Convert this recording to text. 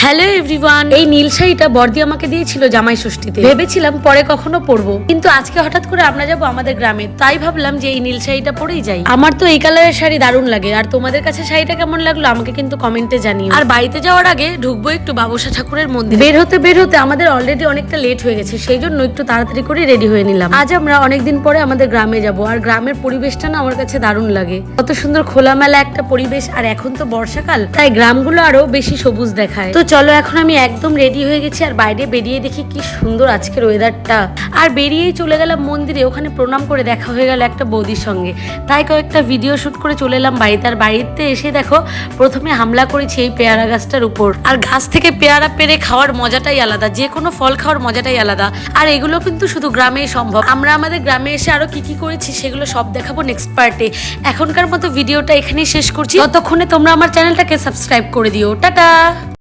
Hello everyone, এই নীল শাড়িটা বর্দি আমাকে দিয়েছিল জামাই ষষ্ঠীতে। ভেবেছিলাম পরে কখনো পরবো, কিন্তু আজকে হঠাৎ করে আমরা যাবো আমাদের গ্রামে, তাই ভাবলাম যে এই নীল শাড়িটা পরেই যাই। আমার তো এই কালারের শাড়ি দারুণ লাগে। আর তোমাদের কাছে শাড়িটা কেমন লাগলো আমাকে কিন্তু কমেন্টে জানিও। আর বাড়িতে যাওয়ার আগে ঢুকবো একটু বাবুসা ঠাকুরের মন্দির। বের হতে আমাদের অলরেডি অনেকটা লেট হয়ে গেছে, সেই জন্য একটু তাড়াতাড়ি করে রেডি হয়ে নিলাম। আজ আমরা অনেকদিন পরে আমাদের গ্রামে যাব, আর গ্রামের পরিবেশটা না আমার কাছে দারুণ লাগে। কত সুন্দর খোলামেলা একটা পরিবেশ, আর এখন তো বর্ষাকাল, তাই গ্রামগুলো আরো বেশি সবুজ দেখায়। তো চলো, এখন আমি একদম রেডি হয়ে গেছি, আর বাইরে বেরিয়ে দেখি কি সুন্দর আজকের ওয়েদারটা। আর বেরিয়েই চলে গেলাম মন্দিরে, ওখানে প্রণাম করে দেখা হয়ে গেল একটা বৌদির সঙ্গে, তাই কয়েকটা ভিডিও শুট করে চলে এলাম বাড়িতে। আর বাড়িতে এসে দেখো প্রথমে হামলা করেছি এই পেয়ারা গাছটার উপর। আর গাছ থেকে পেয়ারা পেরে খাওয়ার মজাটাই আলাদা, যে কোনো ফল খাওয়ার মজাটাই আলাদা। আর এগুলো কিন্তু শুধু গ্রামেই সম্ভব। আমরা আমাদের গ্রামে এসে আরো কি কি করেছি সেগুলো সব দেখাবো নেক্সট পার্টে। এখনকার মতো ভিডিওটা এখানেই শেষ করছি, ততক্ষণে তোমরা আমার চ্যানেলটাকে সাবস্ক্রাইব করে দিও। টাটা।